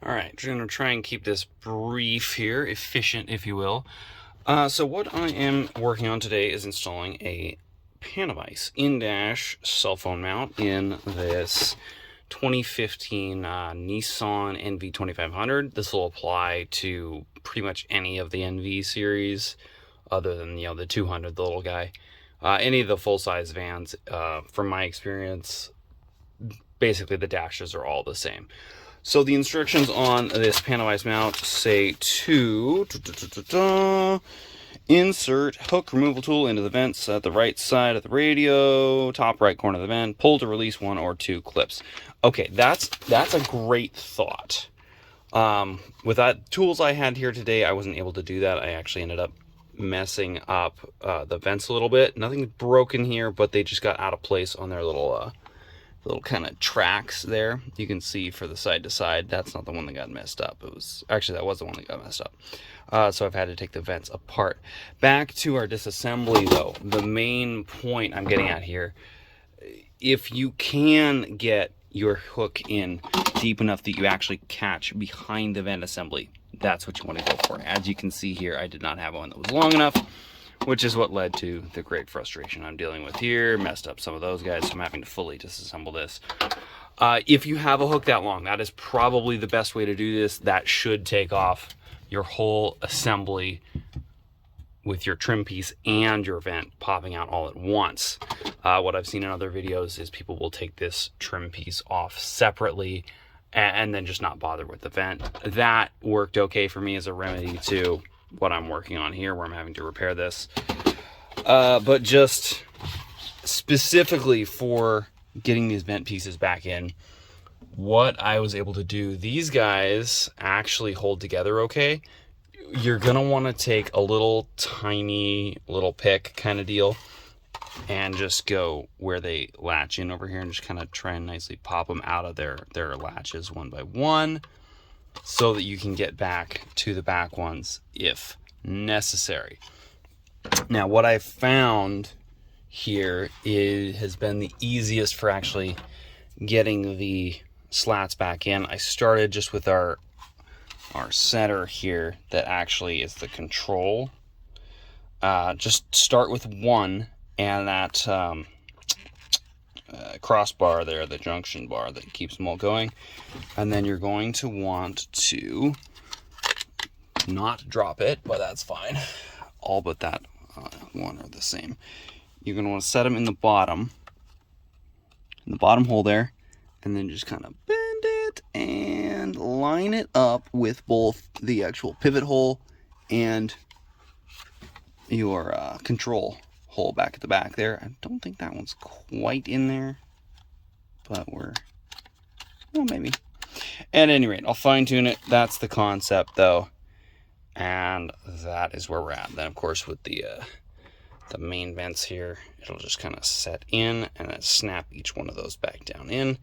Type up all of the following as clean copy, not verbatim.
All right, we're going to try and keep this brief here, efficient, if you will. So what I am working on today is installing a Panavise InDash cell phone mount in this 2015 Nissan NV2500. This will apply to pretty much any of the NV series, other than the 200, the little guy. Any of the full-size vans, from my experience, basically the dashes are all the same. So the instructions on this Panavise mount say to insert hook removal tool into the vents at the right side of the radio, top right corner of the vent, pull to release 1 or 2 clips. Okay, that's a great thought. With that tools I had here today, I wasn't able to do that. I actually ended up messing up the vents a little bit. Nothing's broken here, but they just got out of place on their little kind of tracks there. You can see for the side to side, that's not the one that got messed up. It was actually, that was the one that got messed up. So I've had to take the vents apart. Back to our disassembly though, the main point I'm getting at here, if you can get your hook in deep enough that you actually catch behind the vent assembly, that's what you want to go for. As you can see here, I did not have one that was long enough, which is what led to the great frustration I'm dealing with here. Messed up some of those guys, so I'm having to fully disassemble this. If you have a hook that long, that is probably the best way to do this. That should take off your whole assembly with your trim piece and your vent popping out all at once. What I've seen in other videos is people will take this trim piece off separately and then just not bother with the vent. That worked okay for me as a remedy to what I'm working on here, where I'm having to repair this. But just specifically for getting these vent pieces back in, what I was able to do, these guys actually hold together okay. You're gonna want to take a little tiny little pick kind of deal and just go where they latch in over here and just kind of try and nicely pop them out of their latches one by one, so that you can get back to the back ones if necessary. Now, what I found here has been the easiest for actually getting the slats back in. I started just with our center here that actually is the control. Just start with one, and that crossbar there, the junction bar that keeps them all going, and then you're going to want to not drop it, but that's fine. All but that one are the same. You're going to want to set them in the bottom hole there, and then just kind of bend it and line it up with both the actual pivot hole and your control hole back at the back there. I don't think that one's quite in there, but well, maybe. At any rate, I'll fine tune it. That's the concept though, and that is where we're at. Then of course with the main vents here, it'll just kind of set in and then snap each one of those back down in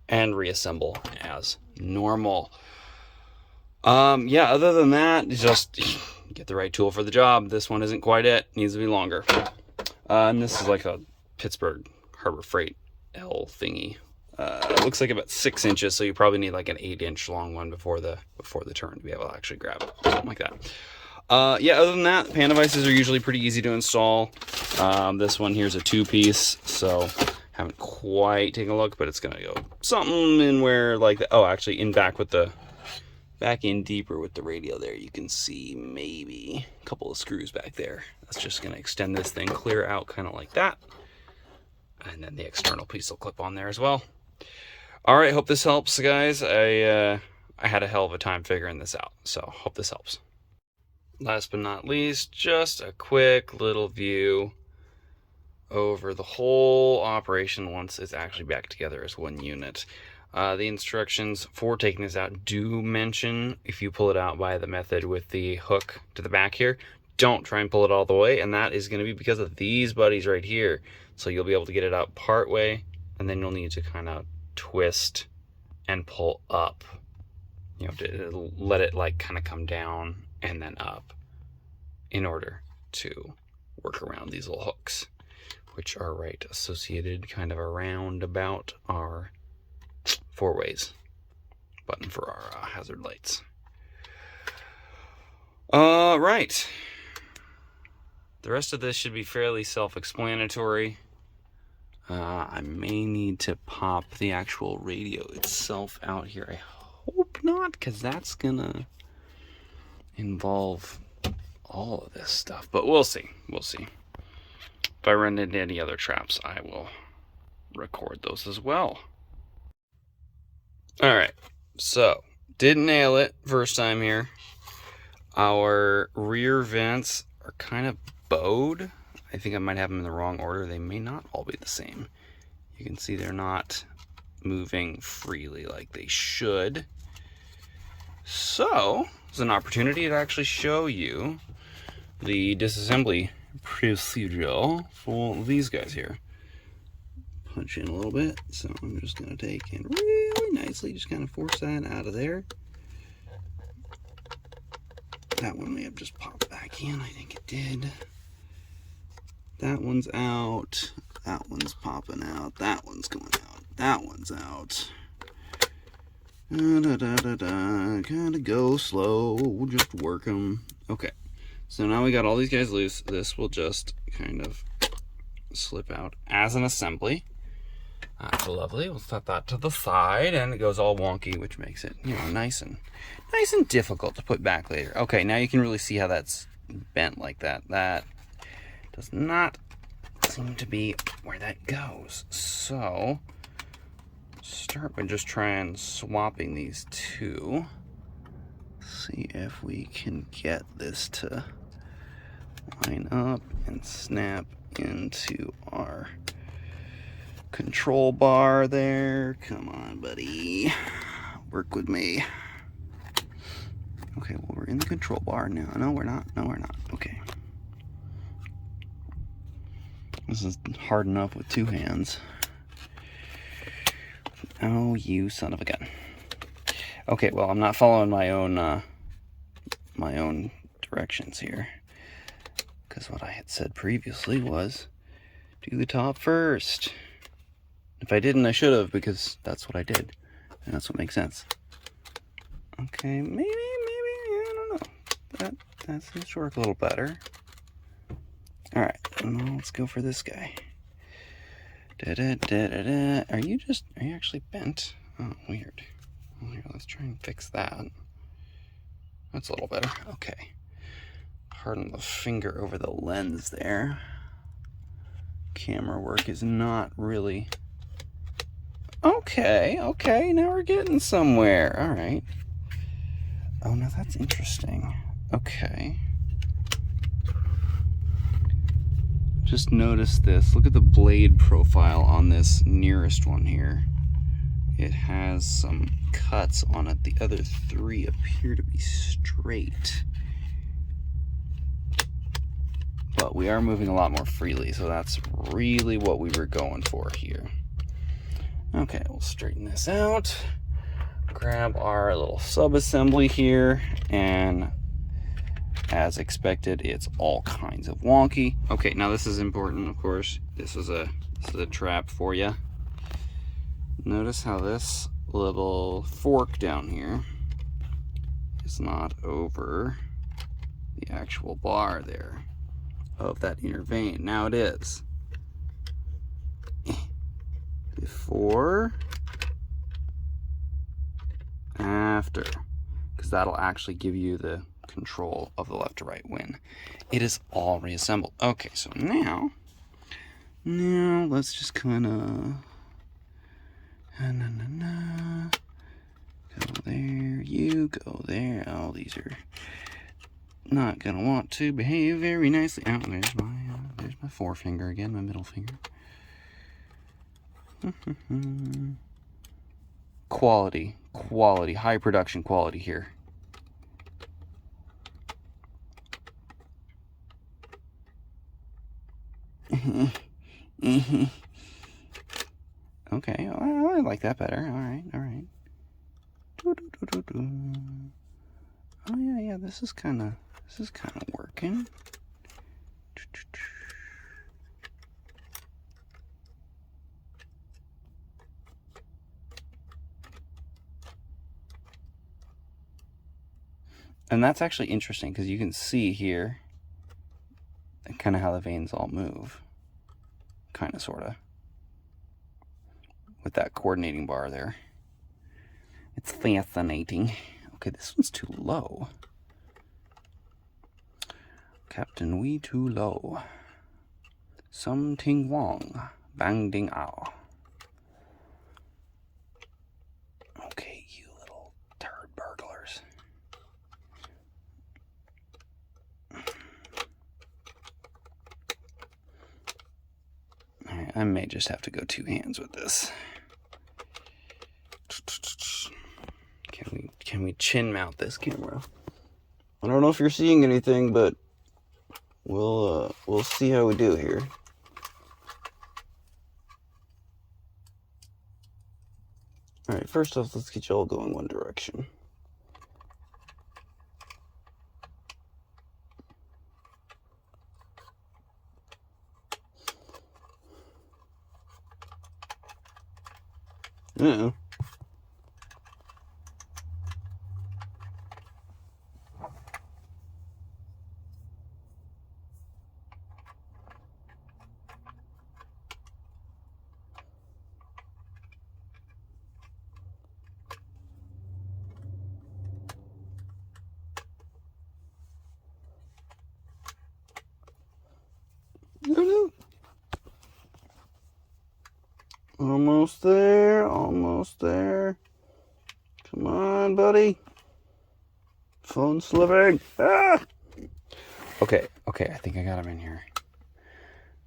and reassemble as normal. Yeah, other than that, just get the right tool for the job. This one isn't quite it. Needs to be longer. And this is like a Pittsburgh Harbor Freight L thingy. It looks like about 6 inches, so you probably need like an 8-inch long one before the turn to be able to actually grab it, something like that. Yeah, other than that, Panavises are usually pretty easy to install. This one here's a 2-piece, so haven't quite taken a look, but it's gonna go something in where like actually back in deeper with the radio there, you can see maybe a couple of screws back there. That's just gonna extend this thing clear out kind of like that, and then the external piece will clip on there as well. All right, hope this helps, guys. I had a hell of a time figuring this out, so hope this helps. Last but not least, just a quick little view over the whole operation once it's actually back together as one unit. The instructions for taking this out do mention, if you pull it out by the method with the hook to the back here, don't try and pull it all the way, and that is going to be because of these buddies right here. So you'll be able to get it out part way, and then you'll need to kind of twist and pull up. You have to let it like kind of come down and then up in order to work around these little hooks, which are right associated kind of around about our 4 ways. But button for our hazard lights. Right. The rest of this should be fairly self-explanatory. I may need to pop the actual radio itself out here. I hope not, because that's gonna involve all of this stuff. But we'll see. We'll see. If I run into any other traps, I will record those as well. Alright, so didn't nail it first time here. Our rear vents are kind of bowed. I think I might have them in the wrong order. They may not all be the same. You can see they're not moving freely like they should. So, it's an opportunity to actually show you the disassembly procedure for these guys here. Punch in a little bit, so I'm just going to take and really nicely just kind of force that out of there. That one may have just popped back in, I think it did. That one's out, that one's popping out, that one's going out, that one's out. Gotta go slow, we'll just work them. Okay, so now we got all these guys loose. This will just kind of slip out as an assembly. That's lovely. We'll set that to the side, and it goes all wonky, which makes it, you know, nice and difficult to put back later. Okay, now you can really see how that's bent like that. That does not seem to be where that goes. So start by just trying swapping these two. See if we can get this to line up and snap into our control bar there. Come on, buddy. Work with me. Okay, well, we're in the control bar now. No, we're not. No, we're not. Okay. This is hard enough with two hands. Oh, you son of a gun. Okay, well, I'm not following my own directions here, because what I had said previously was do the top first. If I didn't, I should have, because that's what I did, and that's what makes sense. Okay, maybe, I don't know. That seems to work a little better. All right, now let's go for this guy. Are you actually bent? Oh, weird. Well, here, let's try and fix that. That's a little better. Okay. Pardon the finger over the lens there. Camera work is not really... Okay, now we're getting somewhere. All right. Oh, now that's interesting. Okay. Just notice this. Look at the blade profile on this nearest one here. It has some cuts on it. The other three appear to be straight. But we are moving a lot more freely, so that's really what we were going for here. Okay, we'll straighten this out. Grab our little sub-assembly here, and as expected, it's all kinds of wonky. Okay, now this is important, of course. This is a trap for you. Notice how this little fork down here is not over the actual bar there of that inner vein. Now it is. Before, after, because that'll actually give you the control of the left to right when it is all reassembled. Okay, so now let's just kind of go there, you go there. Oh, these are not gonna want to behave very nicely. Oh, there's my forefinger again, my middle finger. Quality, high production quality here. Okay, I like that better. All right. Oh yeah, this is kind of working. And that's actually interesting because you can see here kind of how the vanes all move. Kind of, sort of. With that coordinating bar there. It's fascinating. Okay, this one's too low. Captain, we too low. Some ting wong. Bang ding ow. Okay, you little turd burglars. Alright, I may just have to go two hands with this. Can we chin mount this camera? I don't know if you're seeing anything, but we'll see how we do here. Alright, first off, let's get you all going one direction. Uh-oh. Almost there, almost there. Come on, buddy. Phone slipping. Ah! Okay, I think I got him in here.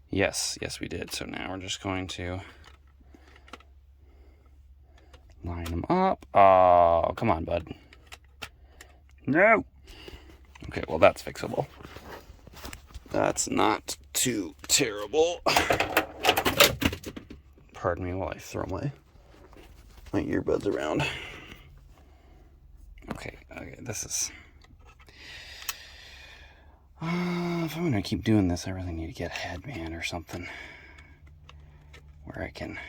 Yes, we did. So now we're just going to line them up. Oh, come on, bud. No. Okay, well, that's fixable. That's not too terrible. Pardon me while I throw my earbuds around. Okay, this is... if I'm gonna keep doing this, I really need to get a headband or something where I can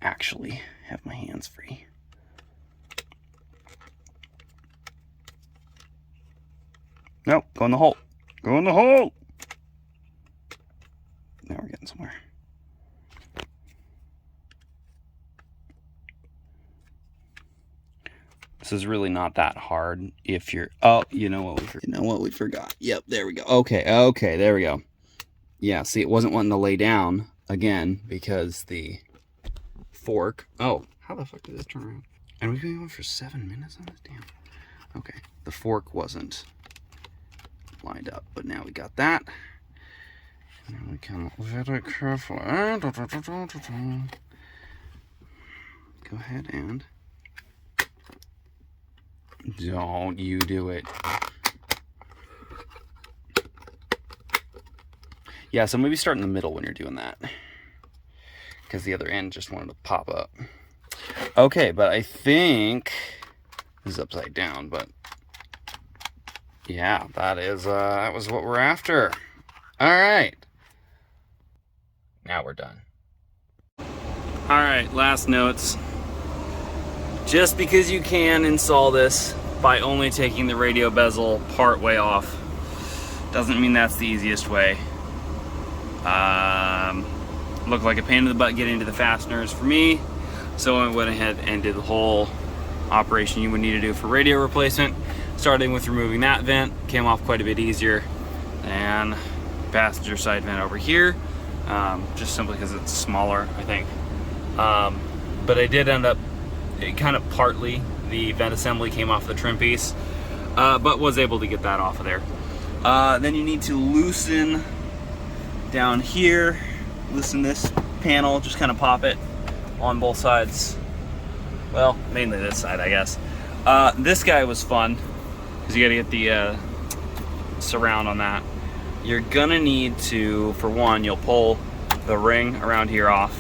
actually have my hands free. Nope, go in the hole. Go in the hole! Now we're getting somewhere. This is really not that hard if you're... Oh, you know what we forgot. Yep, there we go. Okay, there we go. Yeah, see, it wasn't wanting to lay down again because the fork... Oh, how the fuck did this turn around? And we've been going for 7 minutes on this? Damn. Okay, the fork wasn't lined up, but now we got that. And now we can very carefully... Go ahead and... Don't you do it. Yeah, so maybe start in the middle when you're doing that, because the other end just wanted to pop up. Okay, but I think this is upside down, but yeah, that was what we're after. All right, now we're done. All right, last notes. Just because you can install this by only taking the radio bezel part way off doesn't mean that's the easiest way. Looked like a pain in the butt getting into the fasteners for me, so I went ahead and did the whole operation you would need to do for radio replacement, starting with removing that vent. Came off quite a bit easier than passenger side vent over here, just simply because it's smaller, I think. But I did end up kind of partly, the vent assembly came off the trim piece, but was able to get that off of there. Then you need to loosen down here, loosen this panel, just kind of pop it on both sides. Well, mainly this side, I guess. This guy was fun because you got to get the surround on that. You're gonna need to, for one, you'll pull the ring around here off.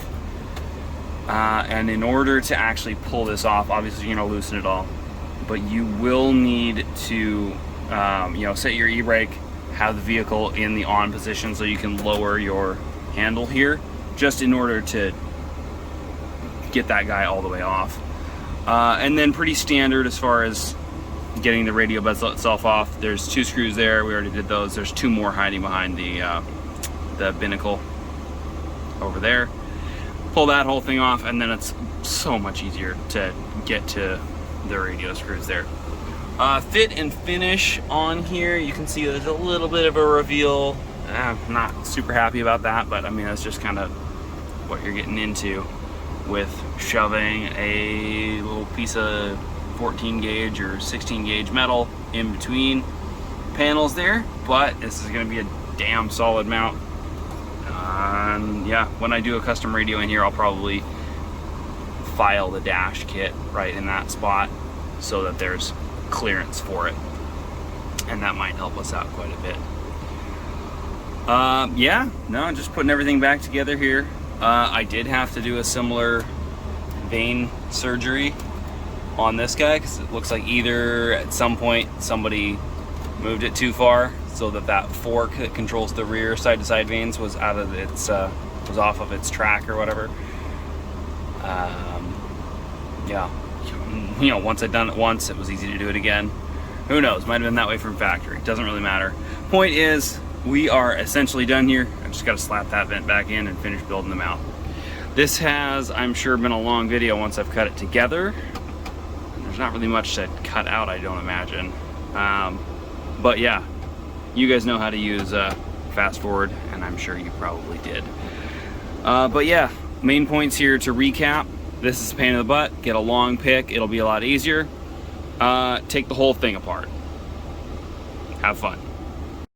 And in order to actually pull this off, obviously you're gonna loosen it all, but you will need to, set your e-brake, have the vehicle in the on position so you can lower your handle here, just in order to get that guy all the way off. And then pretty standard as far as getting the radio bezel itself off. There's 2 screws there. We already did those. There's 2 more hiding behind the binnacle over there. Pull that whole thing off, and then it's so much easier to get to the radio screws there. Fit and finish on here, you can see there's a little bit of a reveal. I'm not super happy about that, but I mean, that's just kind of what you're getting into with shoving a little piece of 14 gauge or 16 gauge metal in between panels there. But this is going to be a damn solid mount. And yeah, when I do a custom radio in here, I'll probably file the dash kit right in that spot so that there's clearance for it, and that might help us out quite a bit. Yeah, no, just putting everything back together here. I did have to do a similar vane surgery on this guy because it looks like either at some point somebody moved it too far so that fork that controls the rear side-to-side vanes was out of its was off of its track or whatever. Yeah, you know, once I'd done it once, it was easy to do it again. Who knows, might have been that way from factory. Doesn't really matter. Point is, we are essentially done here. I just got to slap that vent back in and finish building them out. This has, I'm sure, been a long video once I've cut it together. There's not really much to cut out, I don't imagine. But yeah, you guys know how to use fast forward, and I'm sure you probably did. But yeah, main points here to recap. This is a pain in the butt. Get a long pick, it'll be a lot easier. Take the whole thing apart. Have fun.